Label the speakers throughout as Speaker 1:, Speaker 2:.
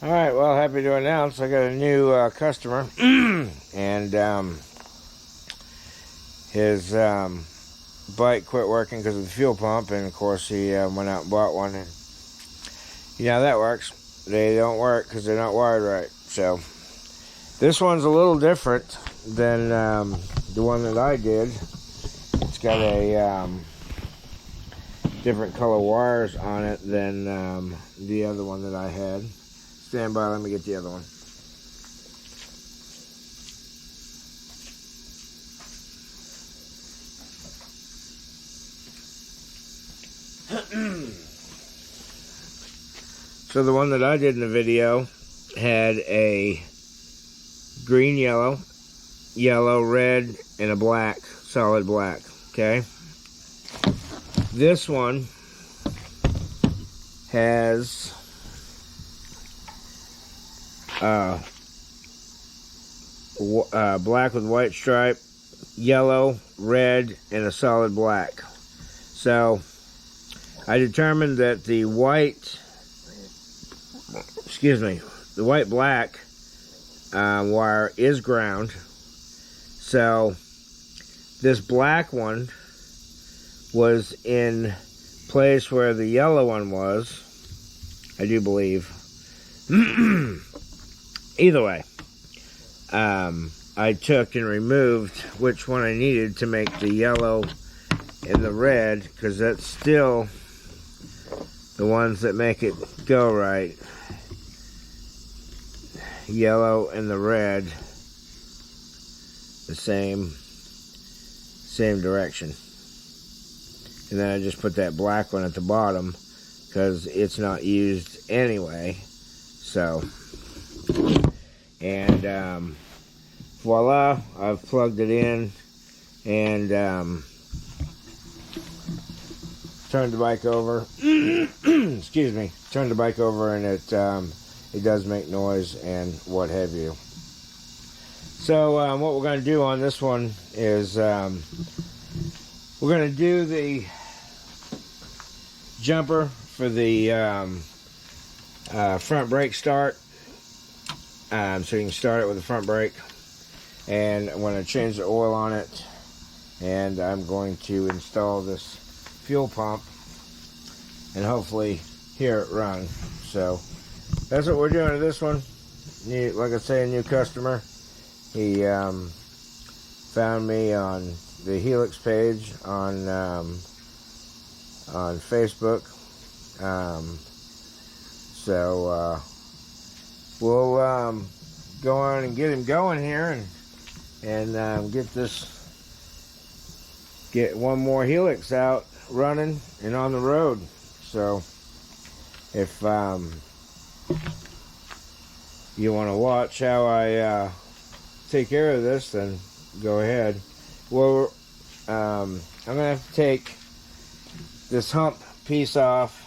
Speaker 1: Alright, well, happy to announce I got a new customer. And his bike quit working because of the fuel pump. And of course, he went out and bought one. And you know how that works. They don't work because they're not wired right. So this one's a little different than the one that I did. It's got a different color wires on it than the other one that I had. Stand by, let me get the other one. So the one that I did in the video had a green, yellow, red, and a black, solid black, okay? This one has black with white stripe, yellow, red, and a solid black. So I determined that the white black wire is ground. So this black one was in place where the yellow one was, I do believe. Either way, I took and removed which one I needed to make the yellow and the red, because that's still the ones that make it go right. Yellow and the red, the same direction. And then I just put that black one at the bottom because it's not used anyway. So, and voila, I've plugged it in and turned the bike over. Excuse me. Turned the bike over, and it does make noise and what have you. So what we're going to do on this one is we're going to do the jumper for the front brake start. So you can start it with the front brake. And I'm going to change the oil on it. And I'm going to install this fuel pump and hopefully hear it run. So that's what we're doing to this one. Like I say, a new customer. He found me on the Helix page on Facebook. So we'll go on and get him going here and get one more Helix out running and on the road. So if you want to watch how I take care of this, then go ahead. Well, I'm gonna have to take this hump piece off,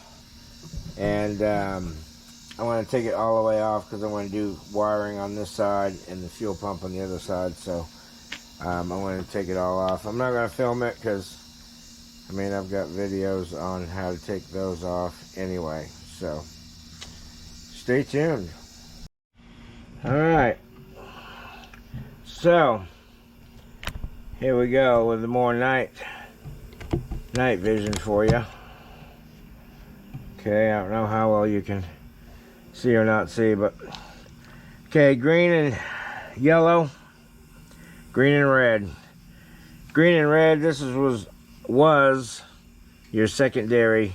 Speaker 1: and I want to take it all the way off because I want to do wiring on this side and the fuel pump on the other side. So I want to take it all off. I'm not going to film it because I've got videos on how to take those off anyway. So stay tuned. Alright, so here we go with the more night vision for you. Okay, I don't know how well you can see or not see, but okay, green and yellow, green and red. Green and red, this was your secondary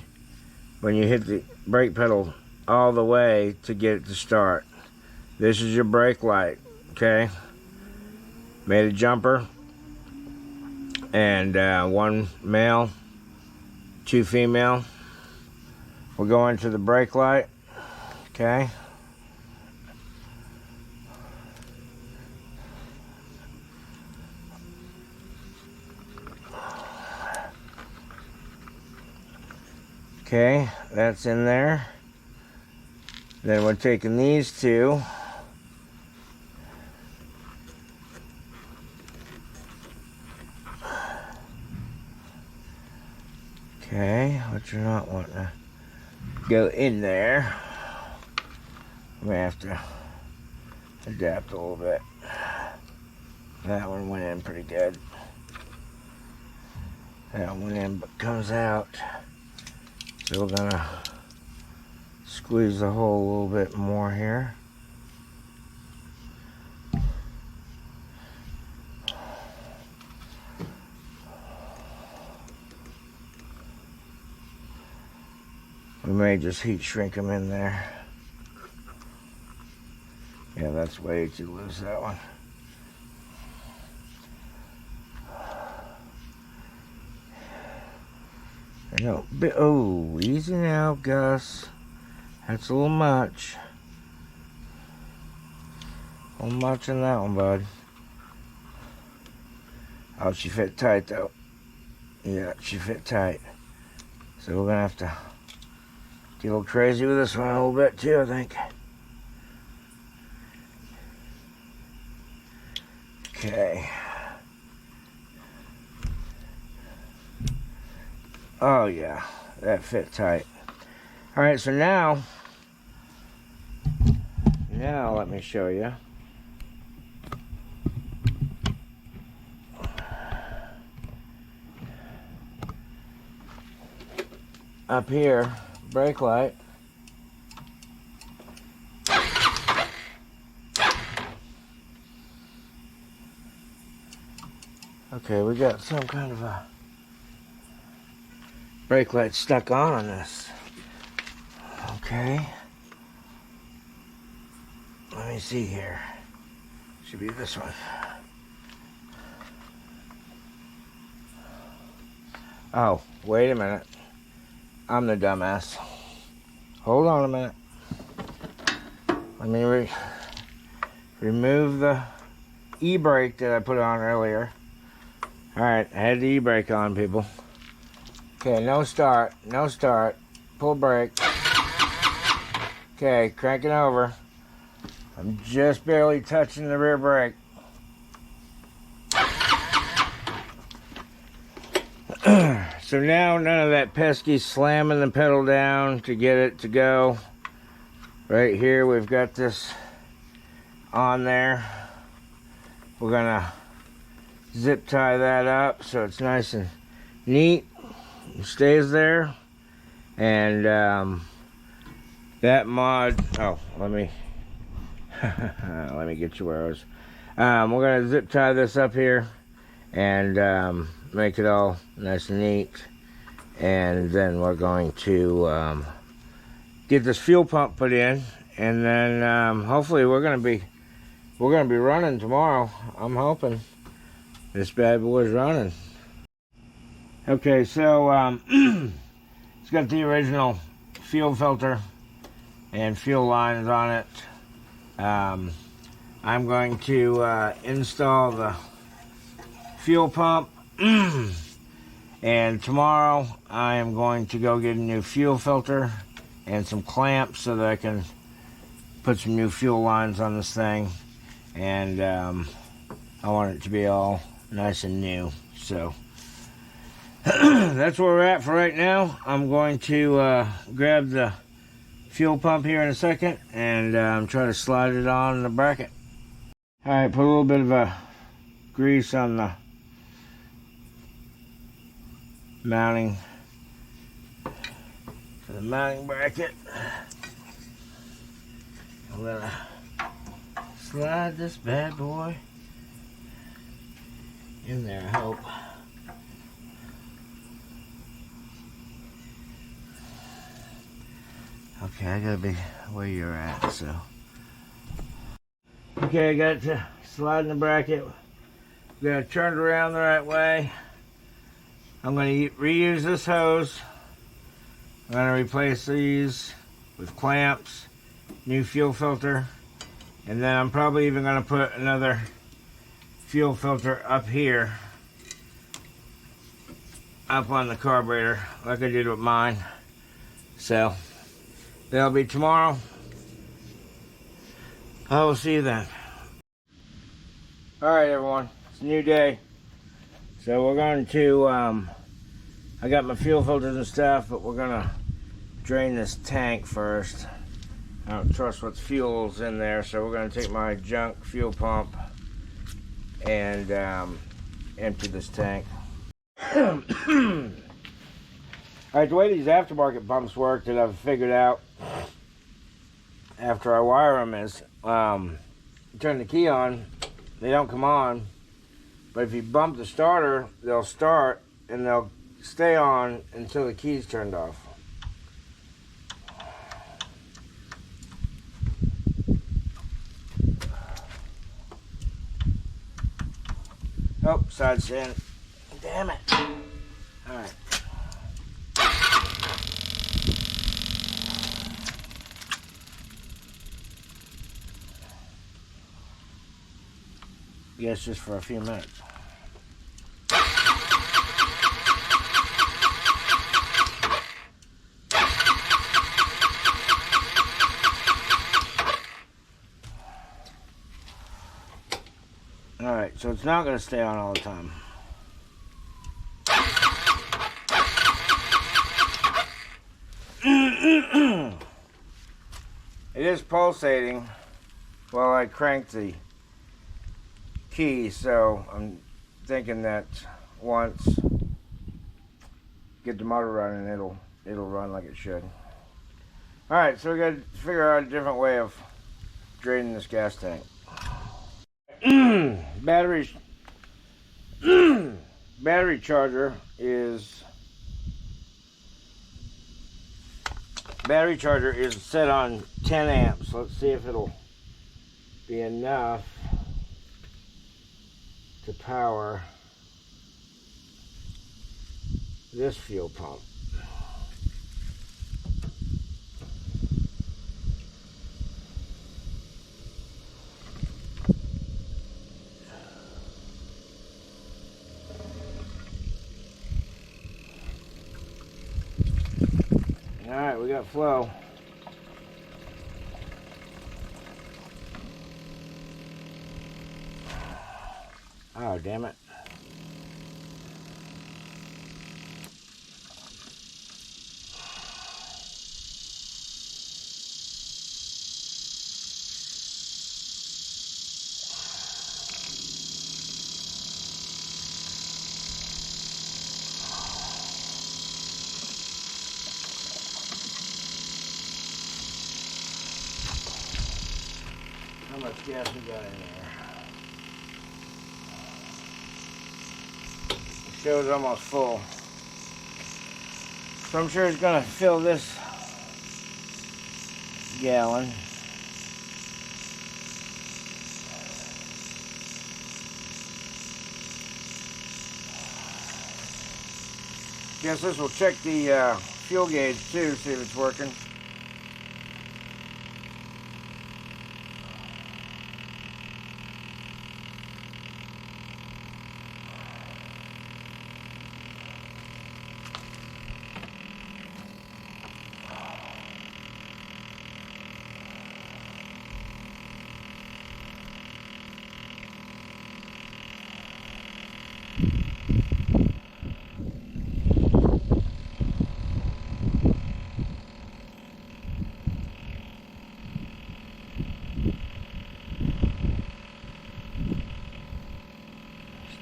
Speaker 1: when you hit the brake pedal all the way to get it to start. This is your brake light, okay? Made a jumper, and one male, two female. We'll go into the brake light, okay? Okay, that's in there. Then we're taking these two. Okay, but you're not wanting to go in there. I may have to adapt a little bit. That one went in pretty good. That one went in but comes out. So we're gonna squeeze the hole a little bit more here. We may just heat shrink them in there. Yeah, that's way too loose, that one. No, oh, easy now, Gus. That's a little much. A little much in that one, bud. Oh, she fit tight, though. Yeah, she fit tight. So we're gonna have to get a little crazy with this one a little bit, too, I think. Okay. Oh yeah, that fit tight. All right, so now let me show you. Up here, brake light. Okay, we got some kind of a brake light stuck on this. Okay. Let me see here. Should be this one. Oh, wait a minute. I'm the dumbass. Hold on a minute. Let me remove the e-brake that I put on earlier. Alright, I had the e-brake on, people. Okay, no start, no start. Pull brake. Okay, cranking over. I'm just barely touching the rear brake. So now none of that pesky slamming the pedal down to get it to go. Right here we've got this on there. We're gonna zip tie that up so it's nice and neat. It stays there. And that mod, oh, let me let me get you arrows. We're gonna zip tie this up here and make it all nice and neat, and then we're going to get this fuel pump put in, and then hopefully we're gonna be running tomorrow. I'm hoping this bad boy's running. Okay, so it's got the original fuel filter and fuel lines on it. I'm going to install the fuel pump, and tomorrow I am going to go get a new fuel filter and some clamps so that I can put some new fuel lines on this thing, and I want it to be all nice and new. So that's where we're at for right now. I'm going to grab the fuel pump here in a second and try to slide it on the bracket. Alright, put a little bit of grease on the mounting for the mounting bracket. I'm gonna slide this bad boy in there, I hope. Okay, I gotta be where you're at, so. Okay, I got it to slide in the bracket. I'm gonna turn it around the right way. I'm gonna reuse this hose. I'm gonna replace these with clamps, new fuel filter, and then I'm probably even gonna put another fuel filter up here, up on the carburetor, like I did with mine. So that'll be tomorrow. I will see you then. Alright everyone, it's a new day. So we're going to, I got my fuel filters and stuff, but we're gonna drain this tank first. I don't trust what fuel's in there, so we're going to take my junk fuel pump and empty this tank. Alright, the way these aftermarket pumps work that I've figured out after I wire them is turn the key on, they don't come on, but if you bump the starter, they'll start and they'll stay on until the key's turned off. Oh, side stand. Damn it. Alright. Yes, just for a few minutes. Alright, so it's not going to stay on all the time. It is pulsating while I crank the key, so I'm thinking that once get the motor running, it'll run like it should. Alright, so we got to figure out a different way of draining this gas tank. Battery charger is set on 10 amps. Let's see if it'll be enough to power this fuel pump. Alright, we got flow. Oh, damn it. How much gas we got in there? It shows almost full. So I'm sure it's gonna fill this gallon. Guess this will check the fuel gauge too, see if it's working.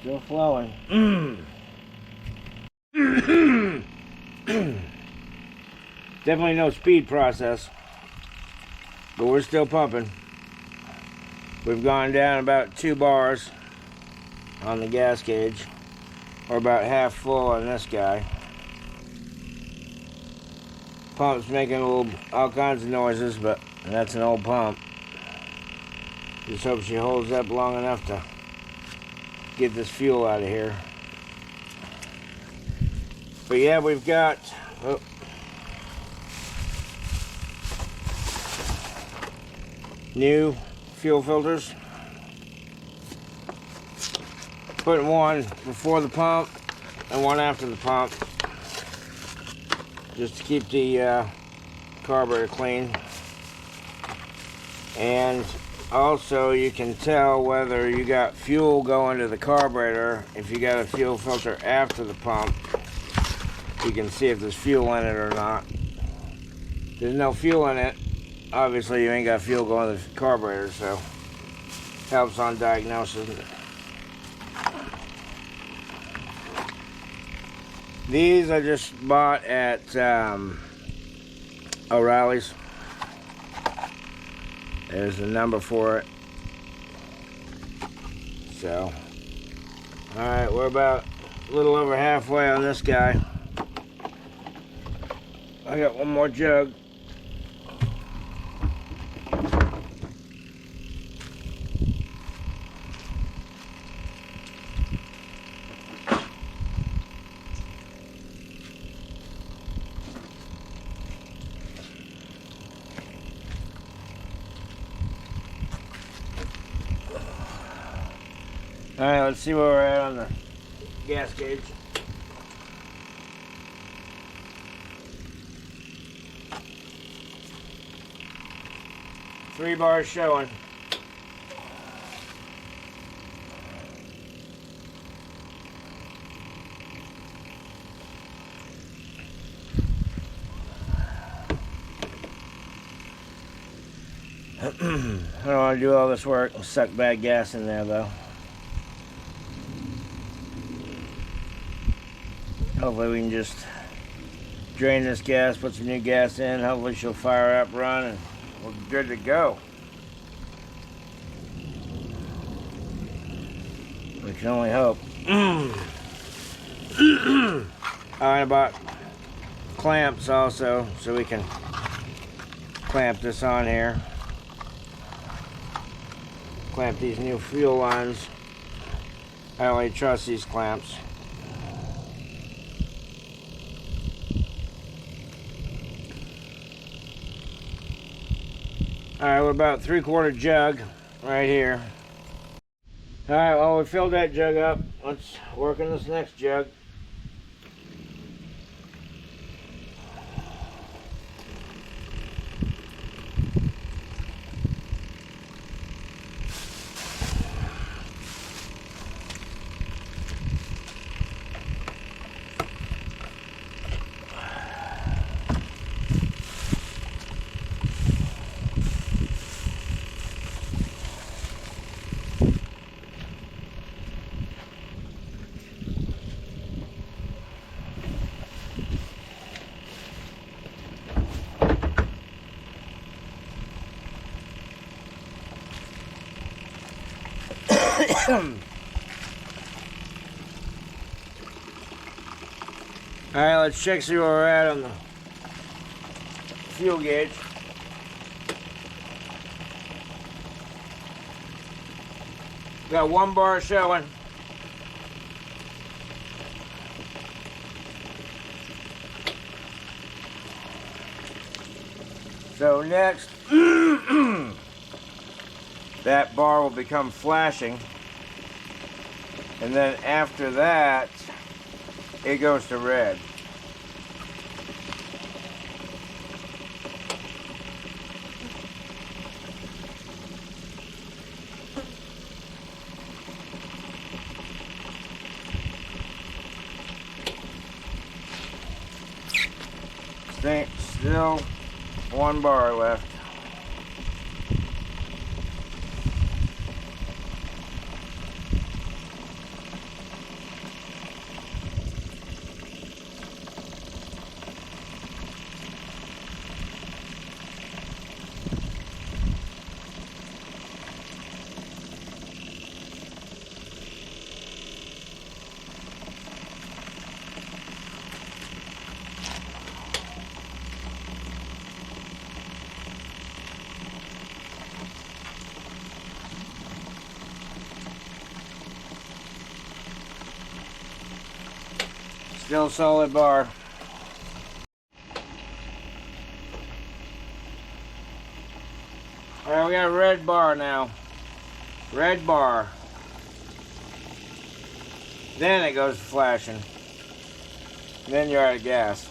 Speaker 1: Still flowing. Definitely no speed process, but we're still pumping. We've gone down about 2 bars on the gas gauge. We're about half full on this guy. Pump's making all kinds of noises, but that's an old pump. Just hope she holds up long enough to get this fuel out of here. But yeah, we've got new fuel filters. Putting one before the pump and one after the pump, just to keep the carburetor clean. And also, you can tell whether you got fuel going to the carburetor. If you got a fuel filter after the pump, you can see if there's fuel in it or not. If there's no fuel in it, obviously you ain't got fuel going to the carburetor, so helps on diagnosis. These I just bought at O'Reilly's. There's the number for it. So, alright, we're about a little over halfway on this guy. I got one more jug. Alright, let's see where we're at on the gas gauge. Three bars showing. I don't want to do all this work and suck bad gas in there though. Hopefully we can just drain this gas, put some new gas in, hopefully she'll fire up, run, and we're good to go. We can only hope. I bought clamps also, so we can clamp this on here. Clamp these new fuel lines. I only trust these clamps. Alright, we're about 3/4 jug right here. Alright, well we filled that jug up. Let's work on this next jug. Alright, let's check see where we're at on the fuel gauge. Got 1 bar showing. So next, that bar will become flashing. And then after that, it goes to red. Still 1 bar left. Still solid bar. Alright, we got a red bar now. Red bar. Then it goes flashing. Then you're out of gas.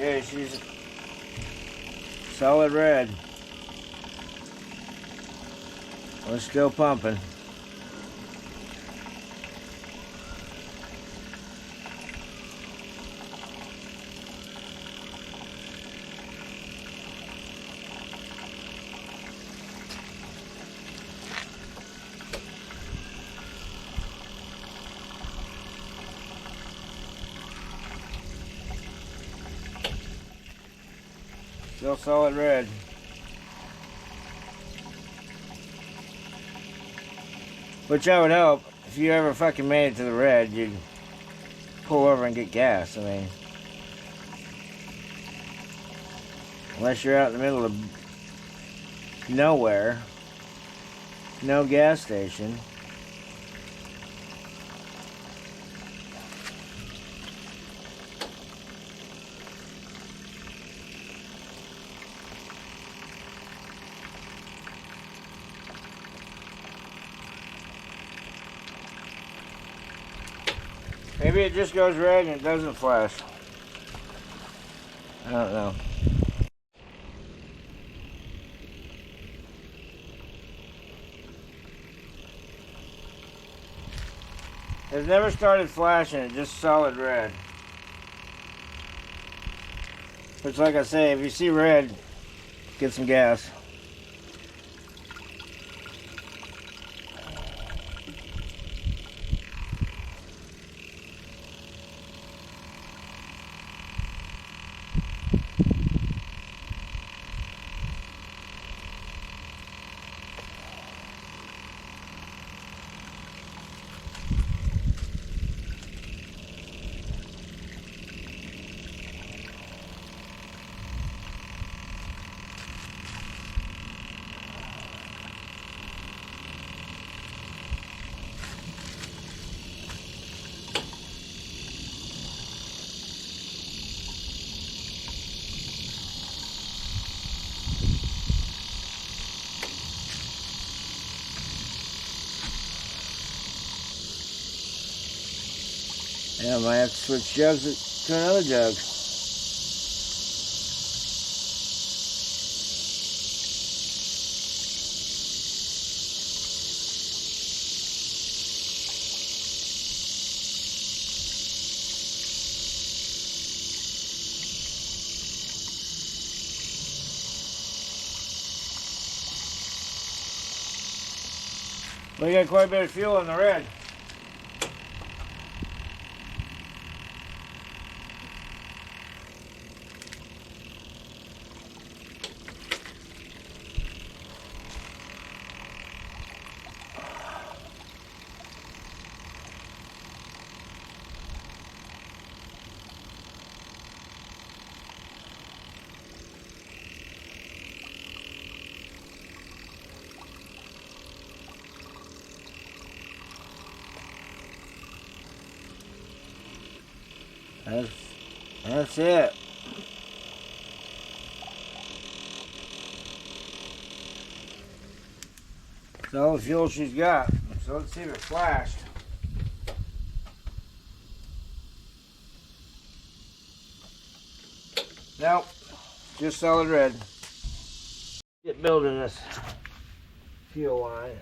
Speaker 1: Okay, she's solid red. We're still pumping. Still solid red. Which I would hope, if you ever fucking made it to the red, you'd pull over and get gas. I mean, unless you're out in the middle of nowhere, no gas station. Maybe it just goes red and it doesn't flash. I don't know. It's never started flashing, it's just solid red. Which, like I say, if you see red, get some gas. Yeah, I might have to switch jugs to another jug. We got quite a bit of fuel in the red. That's it. That's all the fuel she's got. So let's see if it flashed. Nope. Just solid red. Get building this fuel line.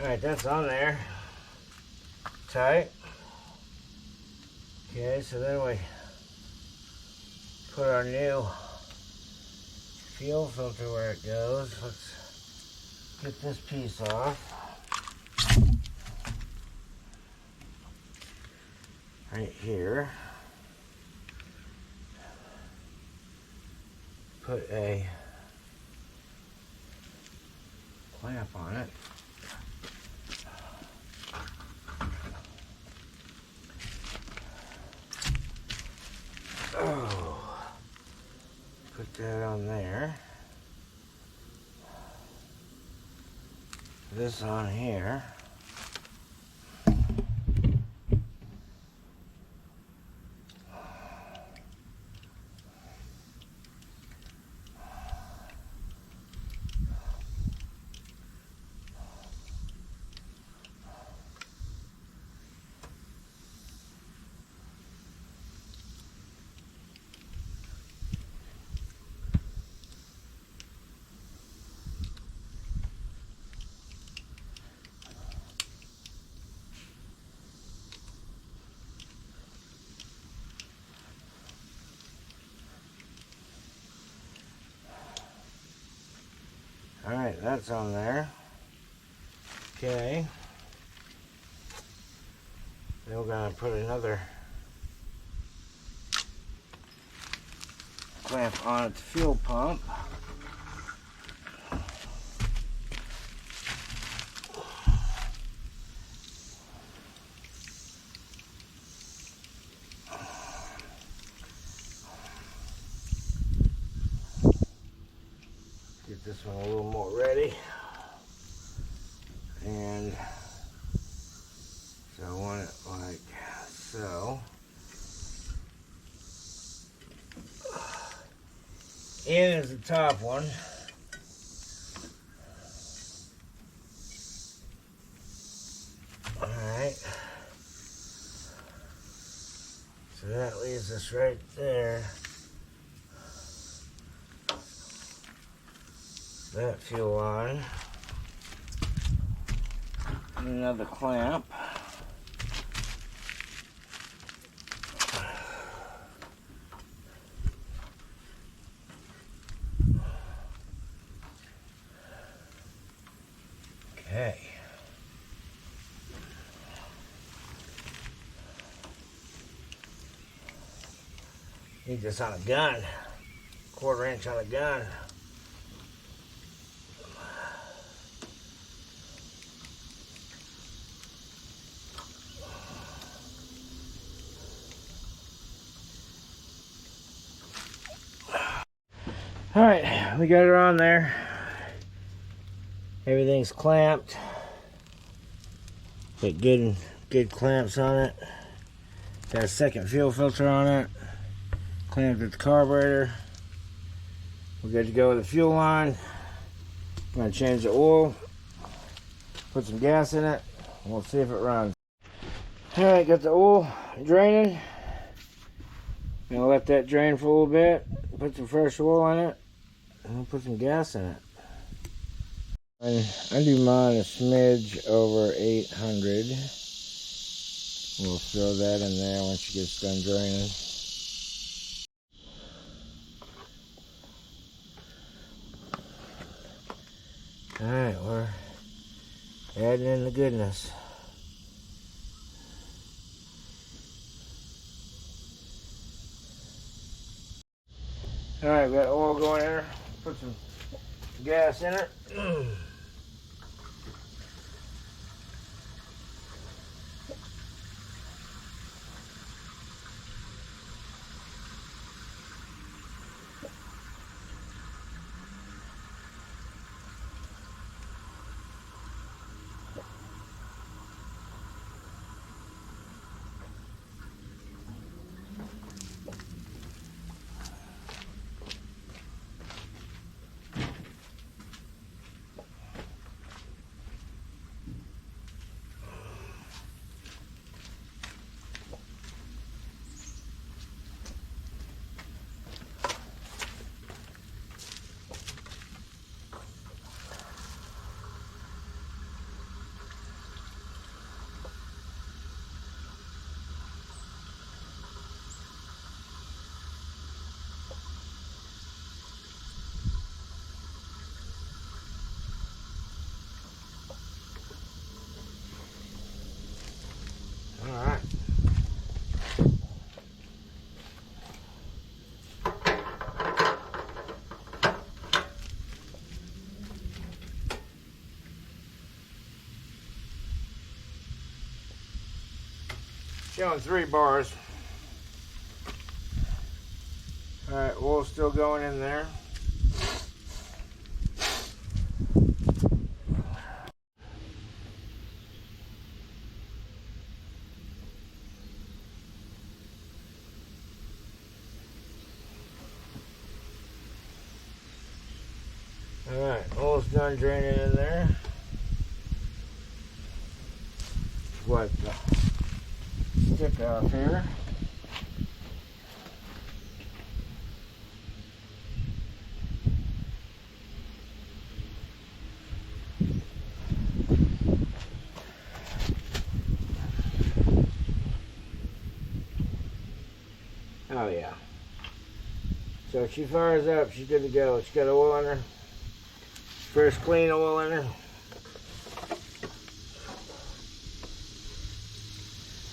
Speaker 1: Alright, that's on there. Tight. Okay, so then we put our new fuel filter where it goes. Let's get this piece off. Right here. Put a clamp on it. Oh, put that on there. This on here. Alright, that's on there. Okay. Then we're going to put another clamp on at the fuel pump. Get this one a little more ready. And so I want it like so. In is the top one. Alright. So that leaves us right there. That fuel line. And another clamp. Okay. Need this on a gun. 1/4 inch on a gun. Alright, we got her on there. Everything's clamped. Put good clamps on it. Got a second fuel filter on it. Clamped at the carburetor. We're good to go with the fuel line. I'm going to change the oil. Put some gas in it. And we'll see if it runs. Alright, got the oil draining. Gonna let that drain for a little bit. Put some fresh oil in it. And we'll put some gas in it. And I do mine a smidge over 800. We'll throw that in there once she gets done draining. Alright, we're adding in the goodness. Alright, we got oil going in there. Put some gas in it. Showing 3 bars. Alright, oil still going in there. Alright, oil's done draining in there. Wipe the stick off here. Oh yeah. So she fires up, she's good to go. She's got oil in her. First clean oil in her.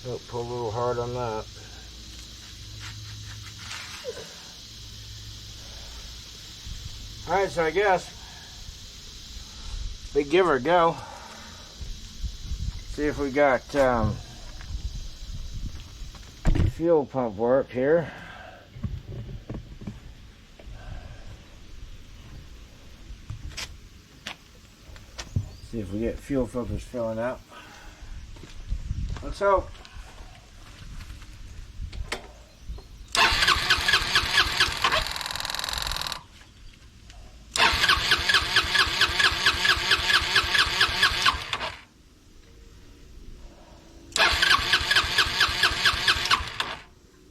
Speaker 1: Oh, pull a little hard on that. Alright, so I guess we give her a go. See if we got fuel pump work here. See if we get fuel filters filling up. Let's hope.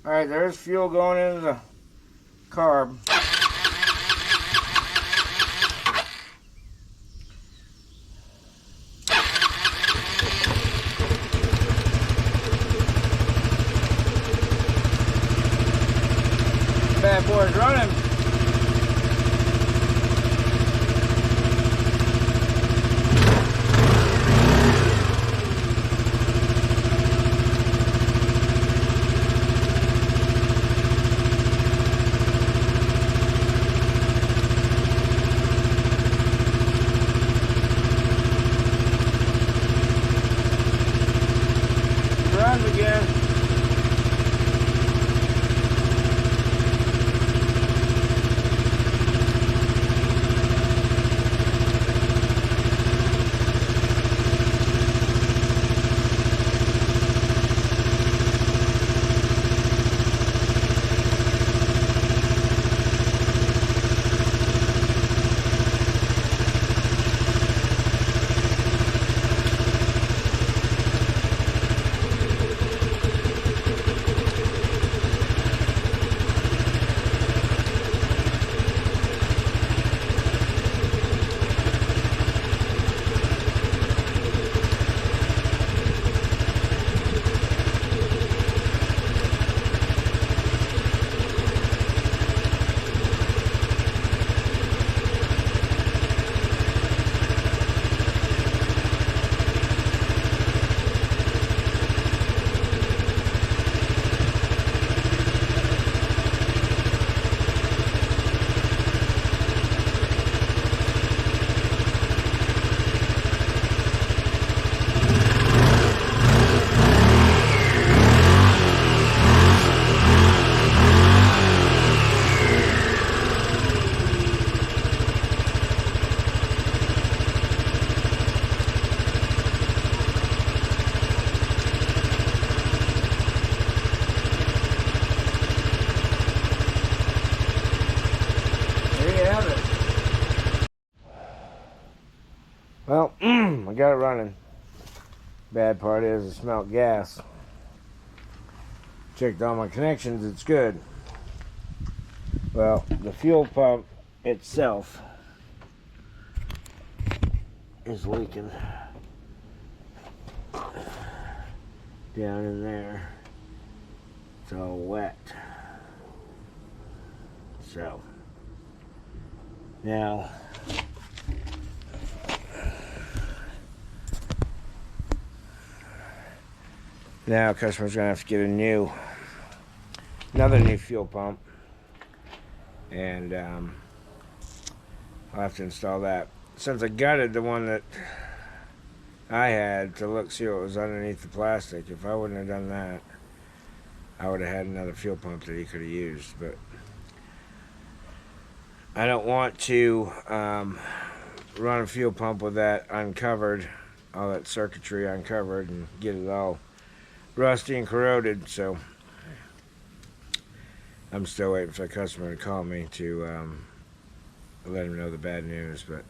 Speaker 1: Alright, there's fuel going into the carb. Bad boy's running. Runs again. Well, I got it running. Bad part is it smelled gas. Checked all my connections, it's good. Well, the fuel pump itself is leaking down in there. It's all wet. So now customer's gonna have to get another new fuel pump, and I'll have to install that. Since I gutted the one that I had to see what was underneath the plastic, if I wouldn't have done that, I would have had another fuel pump that he could have used. But I don't want to run a fuel pump with that uncovered, all that circuitry uncovered, and get it all rusty and corroded. So I'm still waiting for the customer to call me to let him know the bad news. But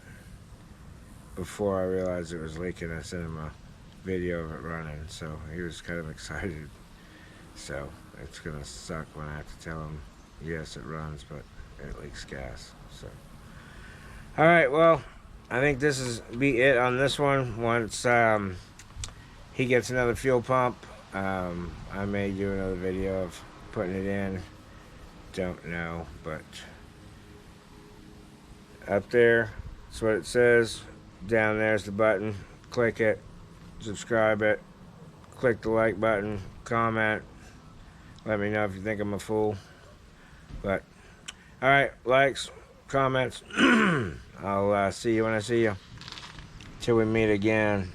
Speaker 1: before I realized it was leaking, I sent him a video of it running, so he was kind of excited. So it's gonna suck when I have to tell him, yes, it runs, but it leaks gas. So, all right, well, I think this is be it on this one. Once he gets another fuel pump, I may do another video of putting it in. Don't know, but up there, that's what it says. Down there's the button. Click it, subscribe it, click the like button, comment. Let me know if you think I'm a fool. But alright, likes, comments. I'll see you when I see you. Till we meet again.